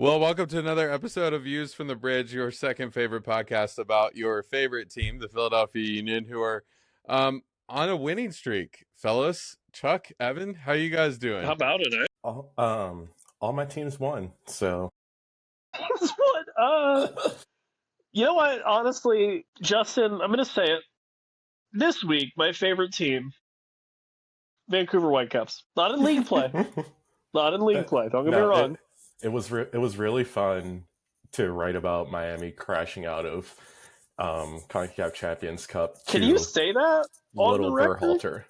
Well, welcome to another episode of Views from the Bridge, your second favorite podcast about your favorite team, the Philadelphia Union, who are on a winning streak. Fellas, Chuck, Evan, how you guys doing? How about it, eh? All my teams won, so. You know what? Honestly, Justin, I'm going to say it. This week, my favorite team, Vancouver Whitecaps. Not in league play. Not in league play. Don't get me wrong. It was really fun to write about Miami crashing out of CONCACAF Champions Cup. Can you say that on the record? Verhalter.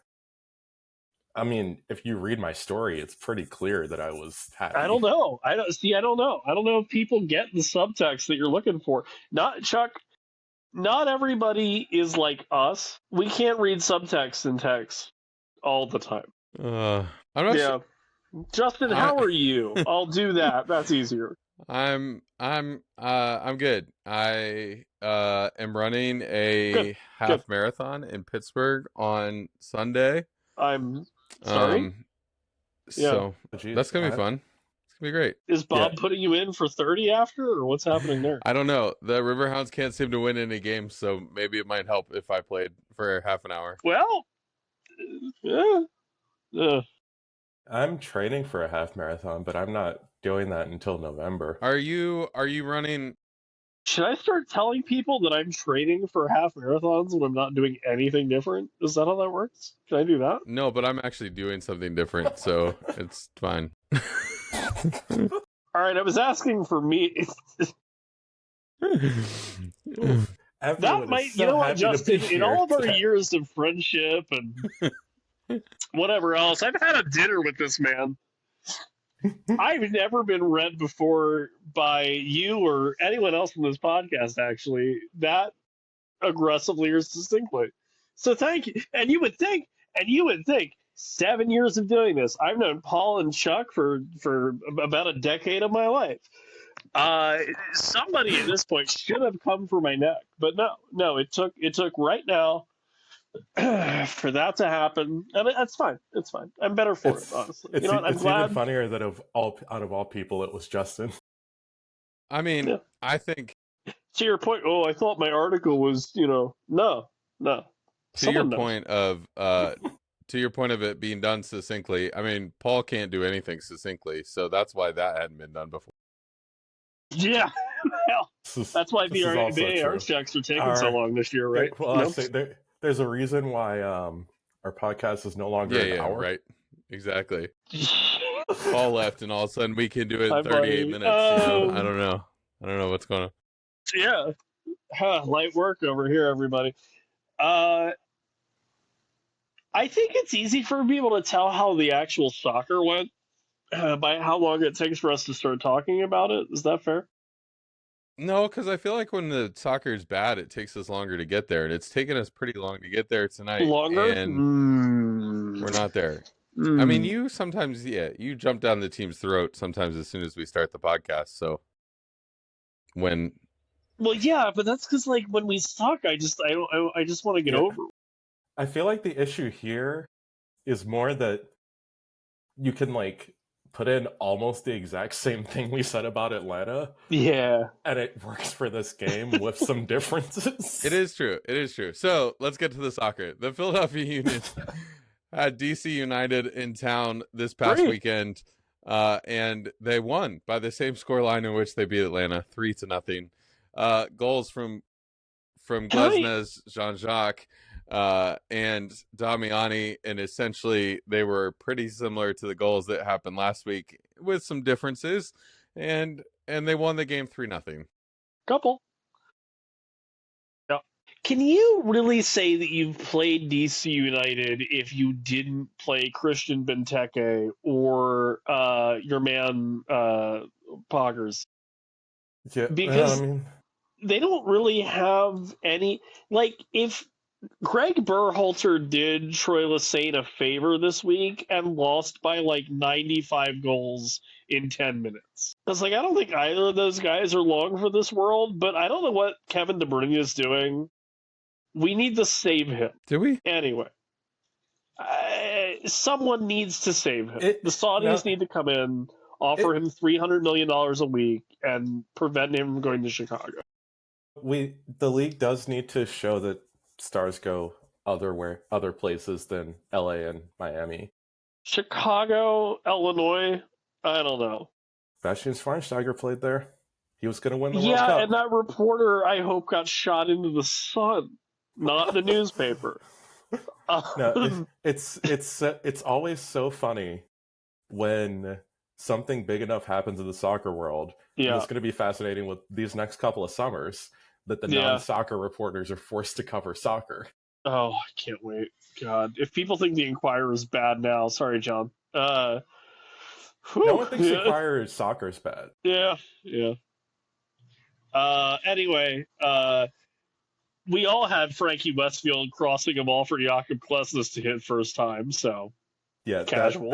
I mean, if you read my story, it's pretty clear that I was happy. I don't know. I don't know. I don't know if people get the subtext that you're looking for. Chuck, not everybody is like us. We can't read subtext in text all the time. I'm not sure. Justin, how are you? I'll do that. That's easier. I'm good. I am running a half marathon in Pittsburgh on Sunday. I'm sorry. So that's gonna be fun. It's gonna be great. Is Bob putting you in for 30 after, or what's happening there? I don't know. The Riverhounds can't seem to win any games, so maybe it might help if I played for half an hour. Well, I'm training for a half marathon, but I'm not doing that until November. Are you running? Should I start telling people that I'm training for half marathons when I'm not doing anything different? Is that how that works? Can I do that? No, but I'm actually doing something different, so it's fine. All right, I was asking for me. That might, you know what, Justin, in all of our years of friendship and whatever else, I've had a dinner with this man. I've never been read before by you or anyone else in this podcast, actually, that aggressively or distinctly. So thank you. And you would think, 7 years of doing this. I've known Paul and Chuck for about a decade of my life. Somebody at this point should have come for my neck, but no, it took right now for that to happen, and that's fine. It's fine. I'm better for it, honestly. It's, you know what? I'm it's glad. Even funnier that out of all people, it was Justin. I mean, I think. To your point, I thought my article was, no. To your point of it being done succinctly, I mean, Paul can't do anything succinctly, so that's why that hadn't been done before. Yeah, that's why the AR checks are taking so long this year, right? Well, there's a reason why our podcast is no longer an hour. Right, exactly. Paul left, and all of a sudden we can do it in 38 minutes. I don't know what's going on. Yeah, light work over here, everybody. I think it's easy for people to tell how the actual soccer went by how long it takes for us to start talking about it. Is that fair? No, because I feel like when the soccer is bad, it takes us longer to get there, and it's taken us pretty long to get there tonight. Longer? And we're not there. I mean, you sometimes, you jump down the team's throat sometimes as soon as we start the podcast. So when... Well, yeah, but that's because, like, when we suck, I just want to get over it. I feel like the issue here is more that you can, like, put in almost the exact same thing we said about Atlanta. Yeah. And it works for this game with some differences. It is true. So let's get to the soccer. The Philadelphia Union had DC United in town this past weekend, and they won by the same scoreline in which they beat Atlanta, 3-0. Goals from Glesnes, Jean-Jacques, and Damiani, and essentially they were pretty similar to the goals that happened last week with some differences, and they won the game 3-0. Couple. Yeah. Can you really say that you've played DC United if you didn't play Christian Benteke or your man Poggers? Yeah, because they don't really have any, like, if Greg Berhalter did Troy Lesesne a favor this week and lost by like 95 goals in 10 minutes. I was like, I don't think either of those guys are long for this world, but I don't know what Kevin De Bruyne is doing. We need to save him. Do we? Anyway. Someone needs to save him. The Saudis need to come in. offer him $300 million a week, and prevent him from going to Chicago. The league does need to show that stars go other places than LA and Miami. Chicago, Illinois, I don't know. Bastian Schweinsteiger played there. He was going to win the World Cup. Yeah, and that reporter, I hope, got shot into the sun, not the newspaper. No, it's always so funny when something big enough happens in the soccer world. Yeah. It's going to be fascinating with these next couple of summers that the non-soccer reporters are forced to cover soccer. Oh, I can't wait. God, if people think the Inquirer is bad now, sorry, John. No one thinks the Inquirer is soccer is bad. Yeah. Anyway, we all had Frankie Westfield crossing a ball for Jakob Klesnes to hit first time, so yeah, casual.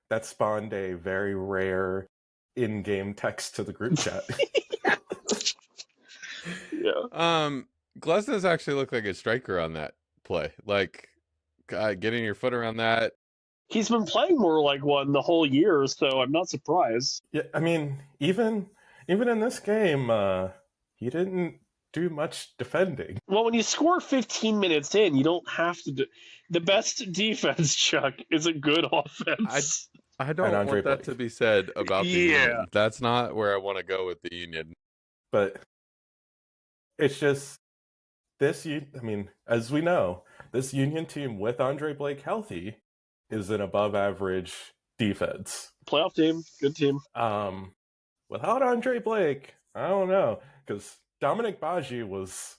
That spawned a very rare in-game text to the group chat. Yeah. Klesnes actually looked like a striker on that play. Like, getting your foot around that. He's been playing more like one the whole year, so I'm not surprised. Yeah, I mean, even in this game, he didn't do much defending. Well, when you score 15 minutes in, you don't have to do... The best defense, Chuck, is a good offense. I don't want that to be said about the Union. That's not where I want to go with the Union. But it's just as we know, this Union team with Andre Blake healthy is an above average defense. Playoff team, good team. Without Andre Blake, I don't know, because Dominic Baji was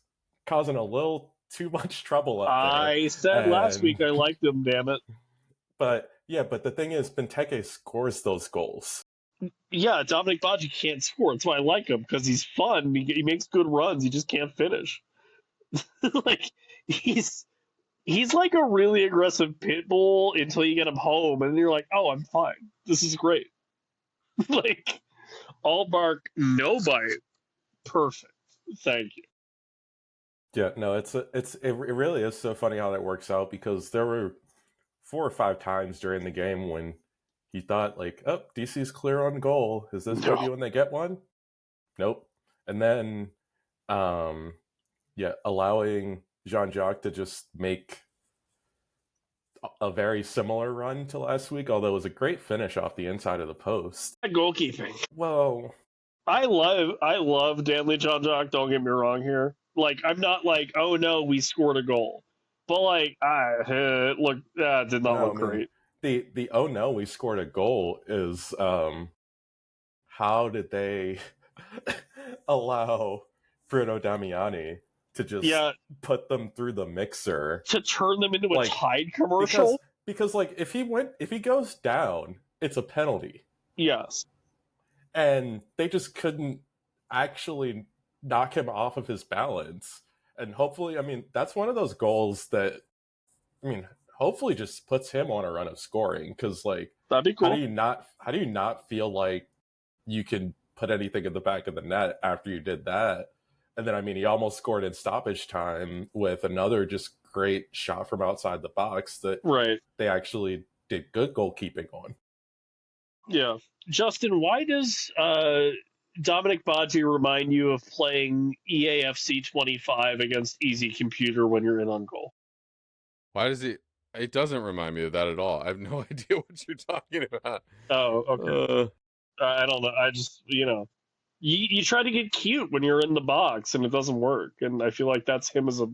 causing a little too much trouble up there. I said last week I liked him, damn it. But the thing is, Benteke scores those goals. Yeah, Dominic Baji can't score. That's why I like him, because he's fun. He makes good runs. He just can't finish. Like, he's like a really aggressive pit bull until you get him home, and then you're like, oh, I'm fine. This is great. Like, all bark, no bite. Perfect. Thank you. Yeah, no, it really is so funny how that works out, because there were 4 or 5 times during the game when he thought, like, oh, DC's clear on goal. Is this going to be when they get one? Nope. And then, allowing Jean-Jacques to just make a very similar run to last week, although it was a great finish off the inside of the post. Goalkeeping. Well, I love Danley Jean-Jacques, don't get me wrong here. Like, I'm not like, oh no, we scored a goal. But like, did not look great. The oh no, we scored a goal is how did they allow Bruno Damiani to just put them through the mixer, to turn them into a Tide commercial? Because like if he goes down, it's a penalty. Yes. And they just couldn't actually knock him off of his balance. And hopefully, that's one of those goals that, hopefully just puts him on a run of scoring. Because, like, that'd be cool. How do you not feel like you can put anything in the back of the net after you did that? And then, he almost scored in stoppage time with another just great shot from outside the box that they actually did good goalkeeping on. Yeah. Justin, why does Dominic Baji remind you of playing EAFC 25 against Easy Computer when you're in on goal? Why does it doesn't remind me of that at all. I have no idea what you're talking about. Oh, okay. I don't know. I just, you try to get cute when you're in the box and it doesn't work. And I feel like that's him as a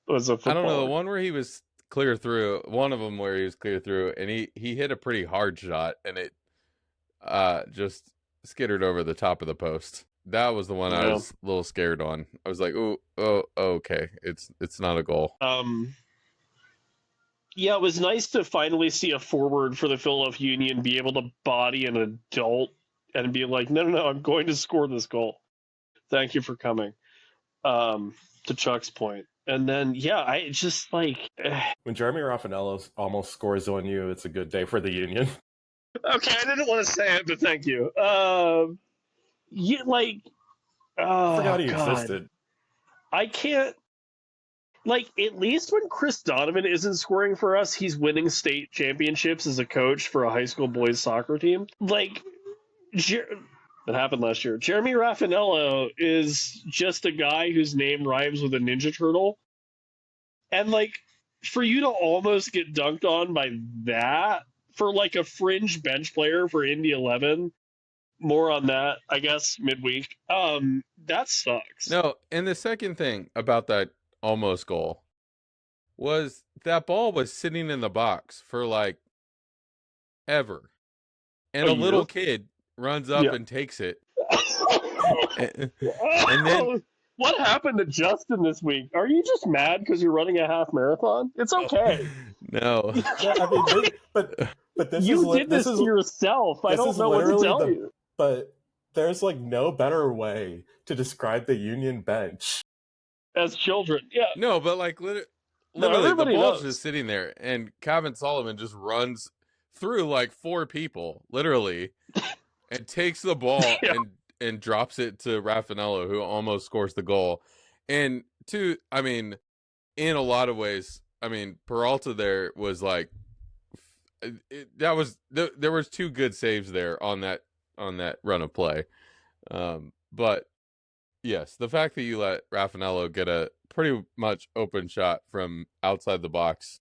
footballer. I don't know. The one where he was clear through, one of them where he was clear through, and he hit a pretty hard shot, and it just skittered over the top of the post. That was the one I was a little scared on. I was like, oh, okay. It's not a goal. Yeah, it was nice to finally see a forward for the Philadelphia Union be able to body an adult and be like, no, I'm going to score this goal. Thank you for coming. To Chuck's point. And then, I just like... When Jeremy Raffanello almost scores on you, it's a good day for the Union. Okay, I didn't want to say it, but thank you. I forgot he existed. I can't... Like, at least when Chris Donovan isn't scoring for us, he's winning state championships as a coach for a high school boys soccer team. Like, That happened last year. Jeremy Raffinello is just a guy whose name rhymes with a Ninja Turtle. And, like, for you to almost get dunked on by that, for, like, a fringe bench player for Indy 11, more on that, I guess, midweek, that sucks. No, and the second thing about that almost goal was that ball was sitting in the box for, like, ever. And a little kid runs up and takes it. and then what happened to Justin this week? Are you just mad because you're running a half marathon? It's okay. No. I mean, but this you did this to yourself. I don't know what to tell you. But there's like no better way to describe the Union bench as children. Yeah. No, but like literally the ball's just sitting there, and Kevin Solomon just runs through like 4 people, literally, and takes the ball and drops it to Raffinello, who almost scores the goal. And I mean, in a lot of ways, I mean, Peralta there was like, there was 2 good saves there on that run of play. But yes, the fact that you let Raffinello get a pretty much open shot from outside the box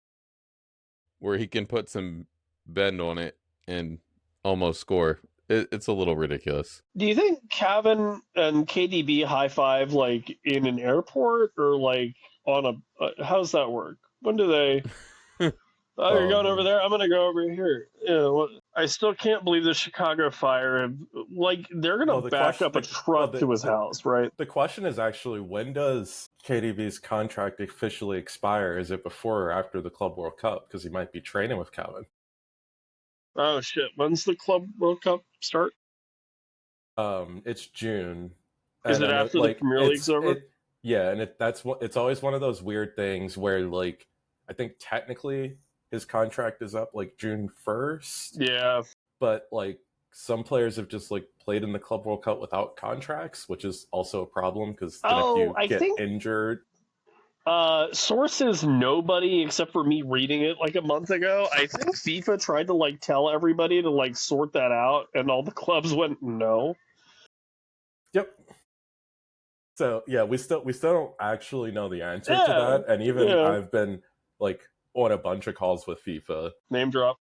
where he can put some bend on it and almost score, it's a little ridiculous. Do you think Kevin and KDB high five like in an airport or like on a how does that work? When do they you're going over there, I'm gonna go over here. I still can't believe the Chicago Fire have, like, they're gonna back up a truck to his house, right? The question is actually, when does KDB's contract officially expire? Is it before or after the Club World Cup? Because he might be training with Calvin. Oh shit! When's the Club World Cup start? It's June. Is it after the Premier League's over? Yeah, and it's always one of those weird things where, like, I think technically his contract is up like June 1st. Yeah, but like some players have just like played in the Club World Cup without contracts, which is also a problem because if you get injured. Sources nobody except for me reading it like a month ago. I think FIFA tried to like tell everybody to like sort that out, and all the clubs went no. Yep. So yeah, we still don't actually know the answer to that, and even I've been like on a bunch of calls with FIFA. Name drop.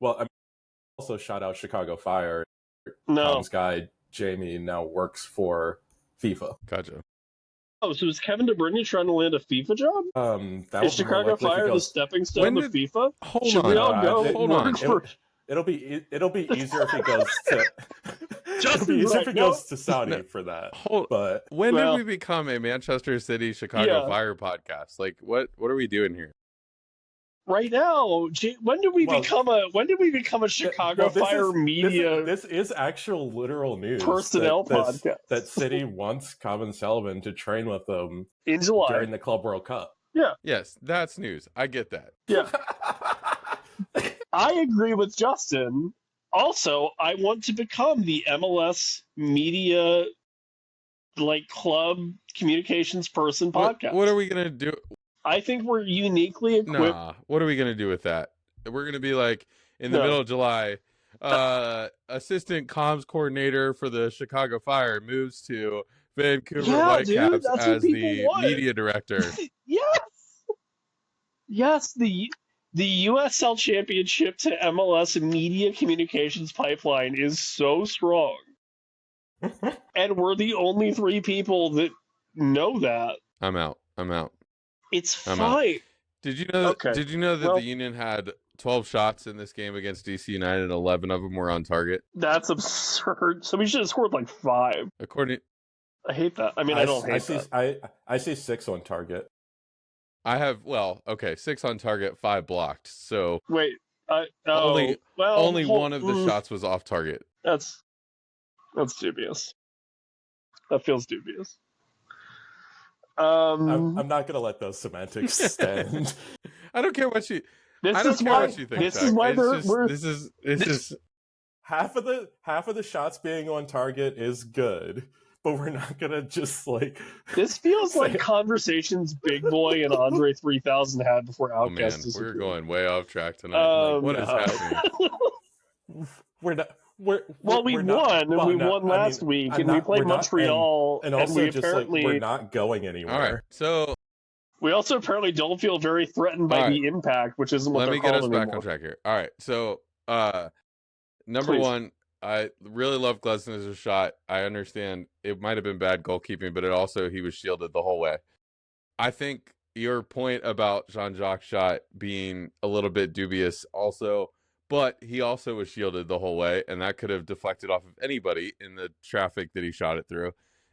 Well, I mean, also shout out Chicago Fire. Tom's guy Jamie now works for FIFA. Gotcha. Oh, so is Kevin De Bruyne trying to land a FIFA job? Is Chicago Fire the stepping stone to FIFA? Hold on. It'll be easier if he goes to. It'll be easier if he goes to Saudi for that. But when did we become a Manchester City Chicago Fire podcast? Like, what are we doing here? Right now, when did we become a Chicago Fire media? This is actual literal news. Personnel podcast that City wants Kevin Sullivan to train with them in July during the Club World Cup. Yeah. Yes, that's news. I get that. Yeah. I agree with Justin. Also, I want to become the MLS media like club communications person podcast. What are we gonna do? I think we're uniquely equipped. Nah, what are we gonna do with that? We're gonna be like in the middle of July, assistant comms coordinator for the Chicago Fire moves to Vancouver Whitecaps as the media director. Yes, the USL Championship to MLS media communications pipeline is so strong. And we're the only 3 people that know that. I'm out. It's fine. Did you know that the Union had 12 shots in this game against DC United, 11 of them were on target? That's absurd. So we should have scored like 5. I hate that. I mean, I don't hate that. I see 6 on target. I have 6 on target, 5 blocked. So wait, only one of the shots was off target. That's dubious. That feels dubious. I'm not gonna let those semantics stand. I don't care what you. This is why this is half of the shots being on target is good, but we're not gonna just like. This feels like conversations Big Boy and Andre 3000 had before Outcast. We're going way off track tonight. What is happening? we won last week, and we played Montreal, and also we just apparently we're not going anywhere. All right, so we also apparently don't feel very threatened by the impact, which isn't what they're calling anymore. Let me get us back on track here. All right, so number one, I really love Glesner's shot. I understand it might have been bad goalkeeping, but he was shielded the whole way. I think your point about Jean-Jacques' shot being a little bit dubious also, but he also was shielded the whole way, and that could have deflected off of anybody in the traffic that he shot it through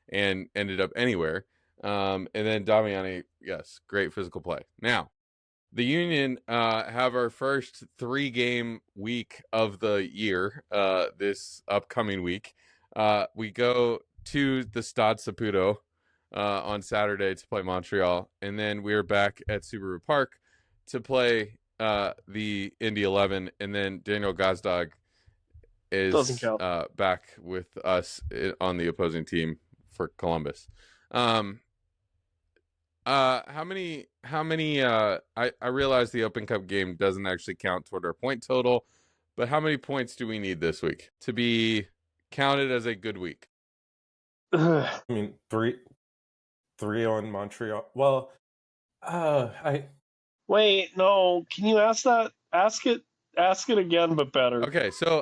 and ended up anywhere. And then Damiani, yes, great physical play. Now, the Union have our first 3-game week of the year this upcoming week. We go to the Stade Saputo on Saturday to play Montreal, and then we're back at Subaru Park to play the Indy 11, and then Daniel Gazdag is back with us on the opposing team for Columbus. How many I realize the Open Cup game doesn't actually count toward our point total, but how many points do we need this week to be counted as a good week? I mean, three on Montreal. Well, Wait, no. Can you ask that? Ask it again, but better. Okay, so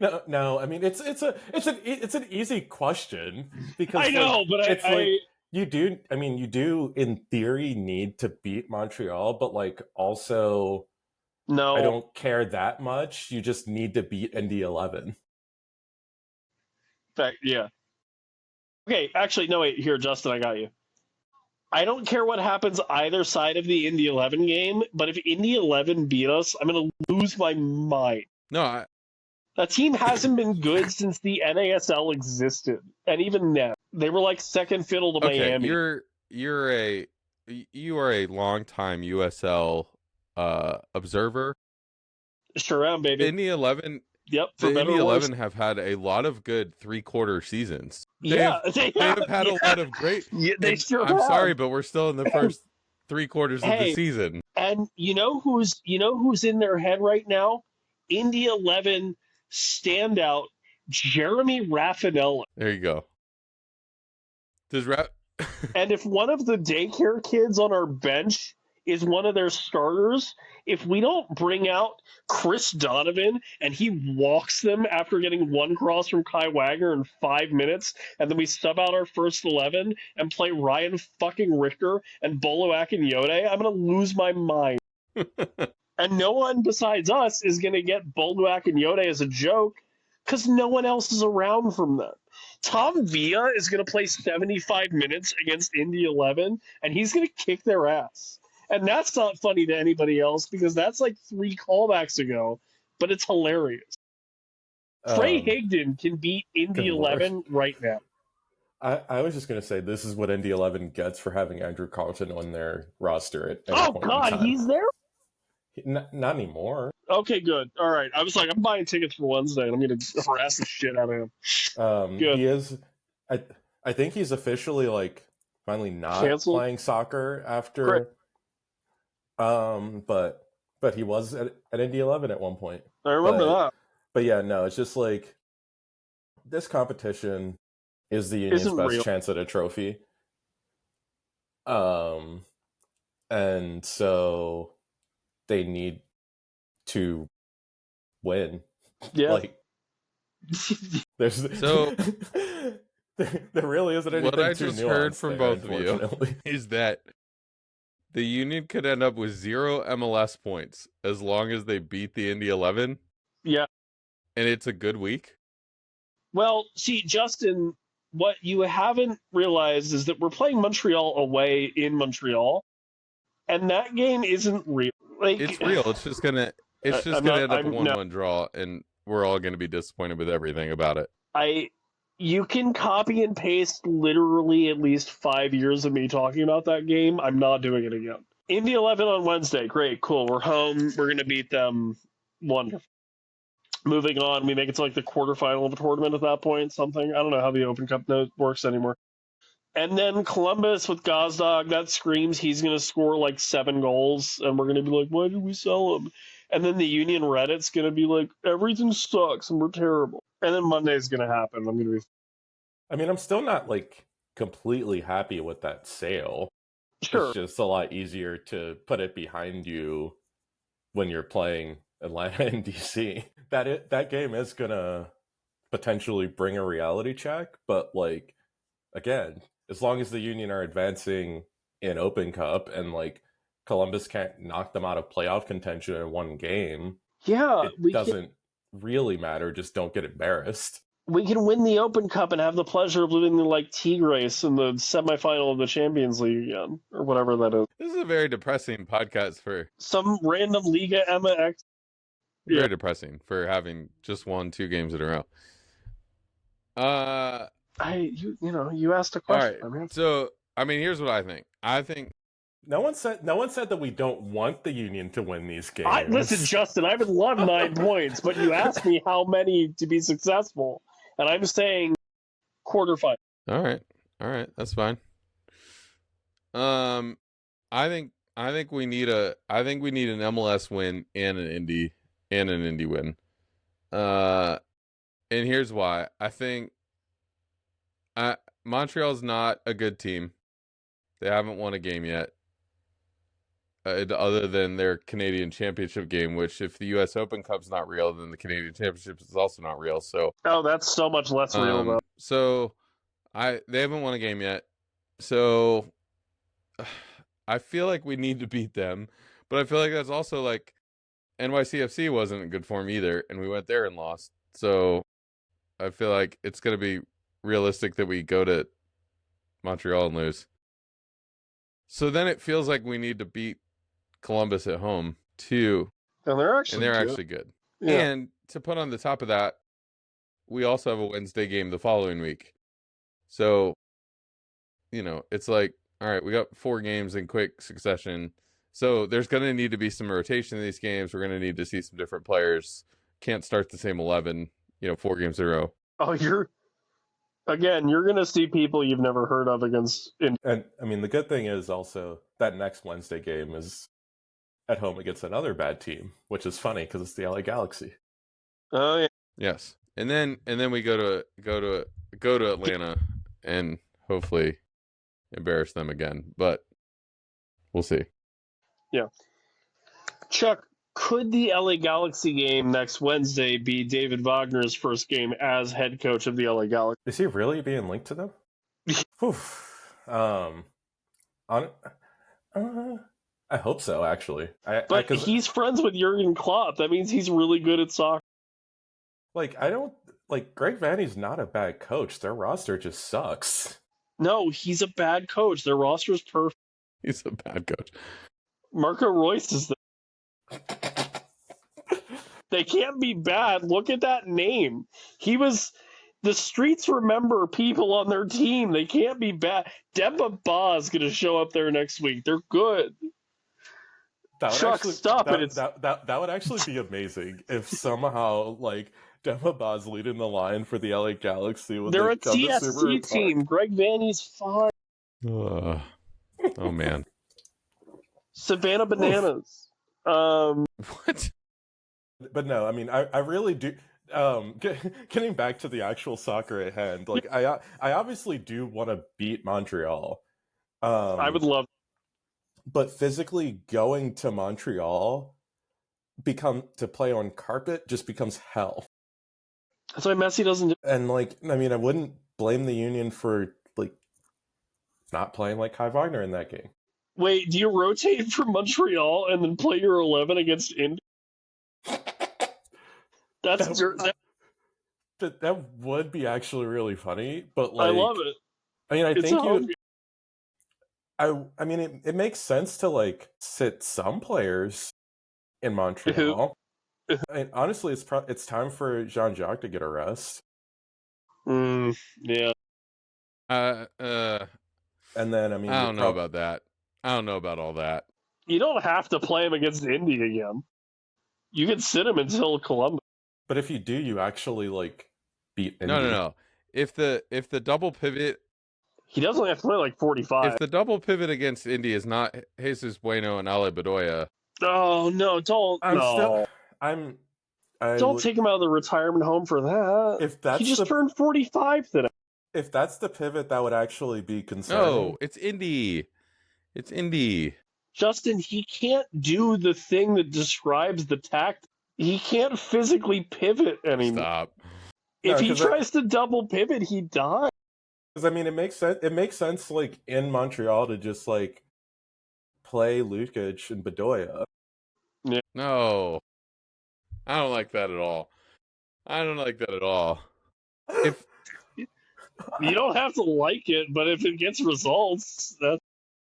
no. I mean, it's an easy question because I know, but you do. I mean, you do in theory need to beat Montreal, but also, no, I don't care that much. You just need to beat Indy 11. Yeah. Okay, actually, no, wait. Here, Justin, I got you. I don't care what happens either side of the Indy 11 game, but if Indy 11 beat us, I'm going to lose my mind. No, that team hasn't been good since the NASL existed, and even then, they were like second fiddle to Miami. You are a longtime USL observer. Sure am, baby. Indy 11. Yep, the Indy 11 have had a lot of good 3-quarter seasons. They have had a lot of great. Yeah, I'm sorry, but we're still in the first 3 quarters of the season. And you know who's in their head right now? Indy 11 standout Jeremy Raffanella. There you go. And if one of the daycare kids on our bench is one of their starters, if we don't bring out Chris Donovan and he walks them after getting one cross from Kai Wagner in 5 minutes, and then we sub out our first 11 and play Ryan fucking Richter and Bolo Akinyode, I'm going to lose my mind. And no one besides us is going to get Bolo Akinyode as a joke because no one else is around from them. Tom Villa is going to play 75 minutes against Indy 11, and he's going to kick their ass. And that's not funny to anybody else because that's like 3 callbacks ago, but it's hilarious. Trey Higdon can beat Indy 11 right now. I was just going to say this is what Indy 11 gets for having Andrew Carlton on their roster at oh, God, he's there? Not anymore. Okay, good. All right. I was like, I'm buying tickets for Wednesday, and I'm going to harass the shit out of him. Good. He is. I think he's officially finally not playing soccer after. Correct. But he was at Indy 11 at one point. I remember that. But yeah, no, it's just this competition is the Union's best chance at a trophy. And so they need to win. Yeah. There's there really isn't anything. What I just heard from both of you is that the Union could end up with 0 MLS points as long as they beat the Indy 11. Yeah. And it's a good week. Well, see, Justin, what you haven't realized is that we're playing Montreal away in Montreal, and that game isn't real. It's real. It's just gonna end up a 1-1 draw, and we're all gonna be disappointed with everything about it. You can copy and paste literally at least 5 years of me talking about that game. I'm not doing it again. Indy 11 on Wednesday. Great, cool. We're home. We're going to beat them. Wonderful. Moving on, we make it to the quarterfinal of a tournament at that point, something. I don't know how the Open Cup works anymore. And then Columbus with Gazdag, that screams he's going to score 7 goals, and we're going to be like, why did we sell him? And then the Union Reddit's going to be like, everything sucks and we're terrible. And then Monday's going to happen. I'm going to be... I mean, I'm still not, like, completely happy with that sale. Sure. It's just a lot easier to put it behind you when you're playing Atlanta and DC. That game is going to potentially bring a reality check, but, like, again, as long as the Union are advancing in Open Cup and, like, Columbus can't knock them out of playoff contention in one game, it doesn't really matter. Just don't get embarrassed. We can win the Open Cup and have the pleasure of living like Tigres in the semifinal of the Champions League again, or whatever that is. This is a very depressing podcast for some random Liga MX. Very depressing for having just won 2 games in a row. You asked a question. All right. So, I mean, here's what I think. I think no one said that we don't want the Union to win these games. Listen, Justin, I would love 9 points, but you asked me how many to be successful, and I'm saying quarterfinal. All right, that's fine. I think we need an MLS win and an Indy win. And here's why. I think Montreal's not a good team. They haven't won a game yet. Other than their Canadian Championship game, which if the U.S. Open Cup's not real, then the Canadian Championship is also not real. So that's so much less real, though. So they haven't won a game yet. So I feel like we need to beat them, but I feel like that's also like NYCFC wasn't in good form either, and we went there and lost. So I feel like it's going to be realistic that we go to Montreal and lose. So then it feels like we need to beat Columbus at home too. And they're actually good. Yeah. And to put on the top of that, we also have a Wednesday game the following week. So, it's like, all right, we got 4 games in quick succession. So there's going to need to be some rotation in these games. We're going to need to see some different players. Can't start the same 11, 4 games in a row. Oh, you're going to see people you've never heard of against. And I mean, the good thing is also that next Wednesday game is at home against another bad team, which is funny because it's the LA Galaxy. Oh yeah. Yes, and then we go to Atlanta and hopefully embarrass them again, but we'll see. Yeah, Chuck, could the LA Galaxy game next Wednesday be David Wagner's first game as head coach of the LA Galaxy? Is he really being linked to them? I hope so, actually. But he's friends with Jurgen Klopp. That means he's really good at soccer. Greg Vanney's not a bad coach. Their roster just sucks. No, he's a bad coach. Their roster is perfect. He's a bad coach. Marco Royce is They can't be bad. Look at that name. The streets remember people on their team. They can't be bad. Demba Ba is going to show up there next week. They're good. Chuck, stop it. That would actually be amazing if somehow, Demba Ba's leading the line for the LA Galaxy. They're a TSC team. Greg Vanney's fine. Oh, man. Savannah Bananas. What? But no, I mean, I really do. Getting back to the actual soccer at hand, I obviously do want to beat Montreal. I would love. But physically going to Montreal to play on carpet just becomes hell. That's why Messi doesn't do. And I wouldn't blame the Union for not playing like Kai Wagner in that game. Wait, do you rotate for Montreal and then play your 11 against Indy? That would be actually really funny, but I love it. I mean, I mean, it makes sense to sit some players in Montreal. I mean, honestly, it's time for Jean-Jacques to get a rest. Yeah. And then I mean, I don't know about that. I don't know about all that. You don't have to play him against Indy again. You can sit him until Columbus. But if you do, you actually beat Indy. No. If the double pivot. He doesn't have to play 45. If the double pivot against Indy is not Jesus Bueno and Ale Bedoya, Oh no! Don't don't take him out of the retirement home for that. If that's he just turned 45 today. If that's the pivot, that would actually be concerning. No, it's Indy. It's Indy. Justin, he can't do the thing that describes the tact. He can't physically pivot anymore. Stop. If he tries to double pivot, he dies. Because I mean, it makes sense. It makes sense, like in Montreal, to just like play Lukic and Bedoya. Yeah. No, I don't like that at all. I don't like that at all. If you don't have to like it, but if it gets results, that's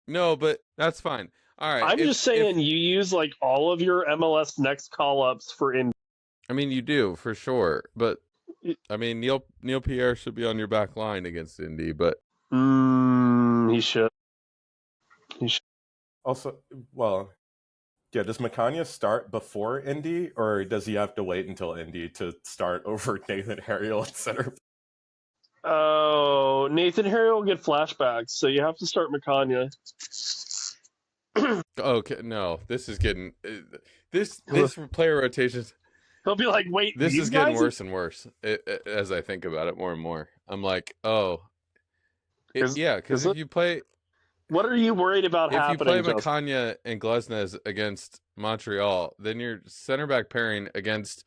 no, but that's fine. All right. I'm just saying you use like all of your MLS Next call ups for Indy. I mean, you do for sure, but I mean, Neil Pierre should be on your back line against Indy, but he should. He should. Also, well, yeah. Does Macania start before Indy, or does he have to wait until Indy to start over Nathan Harriel at center? Oh, Nathan Harriel will get flashbacks, so you have to start Macania. Okay, no, this is getting this player rotations. He'll be like, "Wait, this is getting worse and worse as I think about it more and more." I'm like, "Oh, yeah," because if you play, what are you worried about happening? If you play Macania and Glesnes against Montreal, then your center back pairing against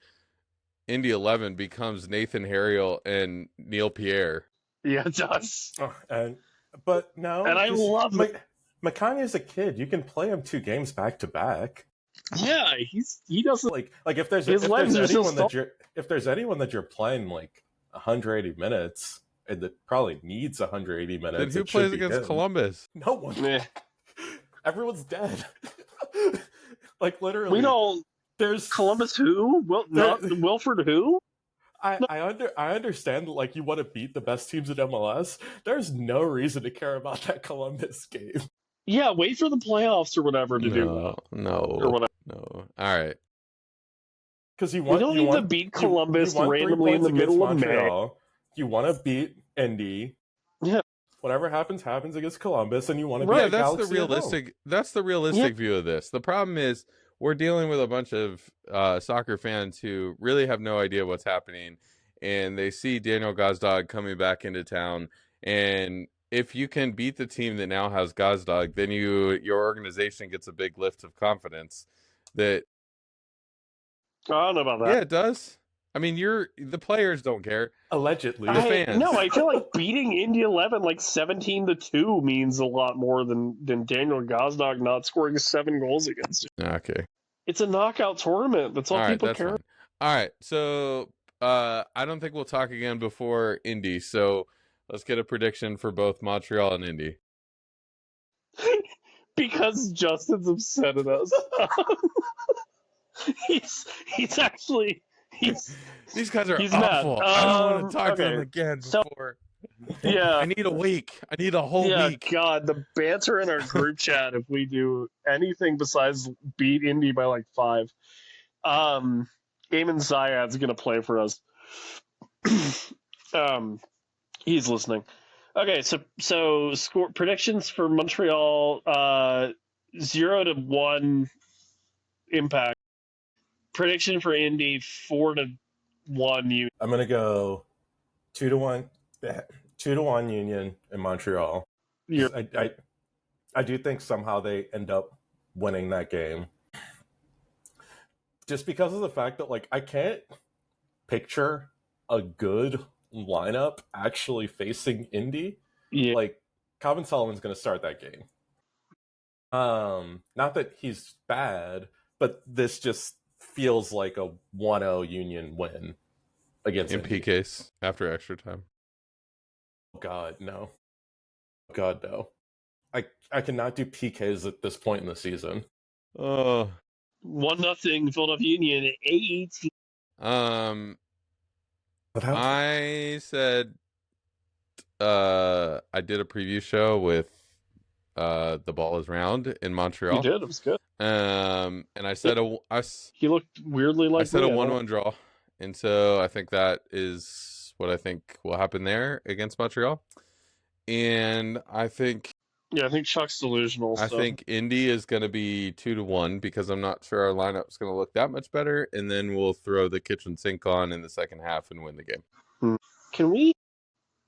Indy 11 becomes Nathan Harriel and Neil Pierre. Yeah, it does. But no, and I love it. Macania's a kid. You can play him 2 games back to back. Yeah, he doesn't like if there's anyone that you're playing like 180 minutes and that probably needs 180 minutes. Then who plays against Columbus? No one. Everyone's dead. Like literally. We don't. There's Columbus who? Wilford who? I understand that, like, you want to beat the best teams in MLS. There's no reason to care about that Columbus game. Yeah, wait for the playoffs or whatever to do that. No. Or whatever. No. All right. Because you don't need to beat Columbus randomly in the middle of Montreal. May. You want to beat Indy. Yeah. Whatever happens against Columbus, and you want to beat that's the realistic. That's the realistic view of this. The problem is we're dealing with a bunch of soccer fans who really have no idea what's happening, and they see Daniel Gazdag coming back into town. And if you can beat the team that now has Gazdag, then your organization gets a big lift of confidence. That I don't know about that. Yeah, it does. I mean, the players don't care. Allegedly, the fans. No, I feel like beating Indy 11 like 17-2 means a lot more than Daniel Gazdag not scoring 7 goals against you. Okay. It's a knockout tournament. That's all people care. Fine. All right. So I don't think we'll talk again before Indy. So let's get a prediction for both Montreal and Indy. Because Justin's upset at us. He's actually these guys are awful. I don't want to talk to them again before. Yeah. I need a week. I need a whole week. God, the banter in our group chat if we do anything besides beat Indy by like 5. Eamon Zayad's gonna play for us. He's listening. Okay, so score predictions for Montreal 0-1 impact. Prediction for Indy 4-1 Union. I'm gonna go 2-1 Union in Montreal. I do think somehow they end up winning that game. Just because of the fact that, like, I can't picture a good lineup actually facing Indy. Yeah. Like, Calvin Sullivan's going to start that game. Not that he's bad, but this just feels like a 1-0 Union win against Indy. PKs after extra time. Oh, God, no. God, no. I cannot do PKs at this point in the season. 1-0 Philadelphia Union at AET. I said I did a preview show with The Ball Is Round in Montreal. You did, it was good. And I said he looked weirdly like I said a 1-1 draw. And so I think that is what I think will happen there against Montreal. And I think Yeah, I think Chuck's delusional. I think Indy is going to be 2-1 because I'm not sure our lineup's going to look that much better, and then we'll throw the kitchen sink on in the second half and win the game.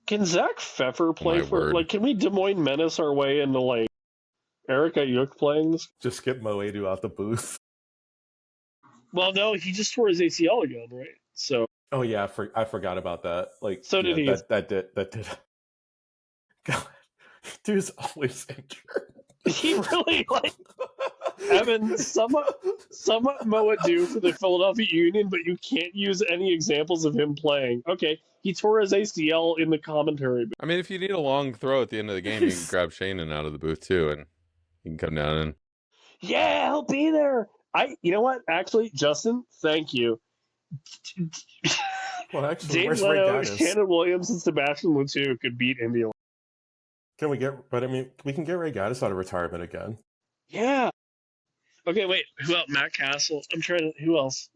Can Zach Pfeffer play can we Des Moines Menace our way into like Eric Ayuk playing this? Just get Moedu out the booth. Well, no, he just tore his ACL again, right? So. Oh yeah, I forgot about that. Like, so did he? That did. God, dude's always injured. He really Evan, somewhat Moedu for the Philadelphia Union, but you can't use any examples of him playing. Okay, he tore his ACL in the commentary. I mean, if you need a long throw at the end of the game, you can grab Shannon out of the booth too, and he can come down and. Yeah, he'll be there. You know what? Actually, Justin, thank you. Well, actually, Dave Leno, Shannon Williams, and Sebastian Lutu could beat Indy. Can we get? But I mean, we can get Ray Gaddis out of retirement again. Yeah. Okay, wait. Who else? Matt Castle. I'm trying to. Who else?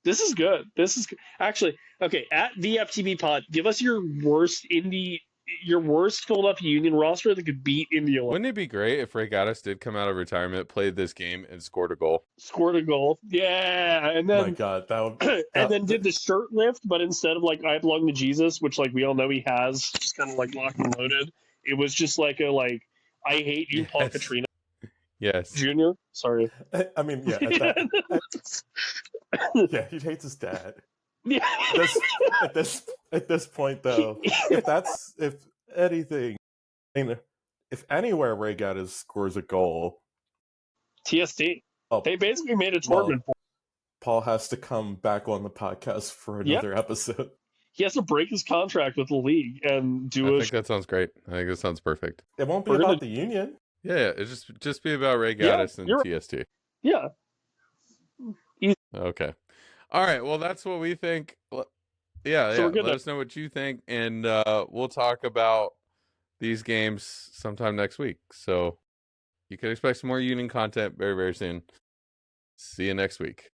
This is good. Actually, okay. At VFTB Pod, give us your worst Philadelphia Union roster that could beat Indy. Wouldn't it be great if Ray Gaddis did come out of retirement, played this game, and scored a goal? Yeah, and then my God, that would. And then did the shirt lift, but instead of like I belong to Jesus, which like we all know he has, just kind of like locked and loaded. It was just like I hate you, Paul Katrina. Yes. Junior. Sorry. I mean, yeah. Yeah, he hates his dad. Yeah. At this point, though, if anything, if anywhere Ray Gaddis scores a goal, TSD. They basically made a tournament. Paul has to come back on the podcast for another episode. He has to break his contract with the league and do I think that sounds great. I think that sounds perfect. It won't be about the union. Yeah, it's just be about Ray Gaddis and TST. Yeah. Okay. All right. Well, that's what we think. Yeah. Let us know what you think, and we'll talk about these games sometime next week. So you can expect some more Union content very, very soon. See you next week.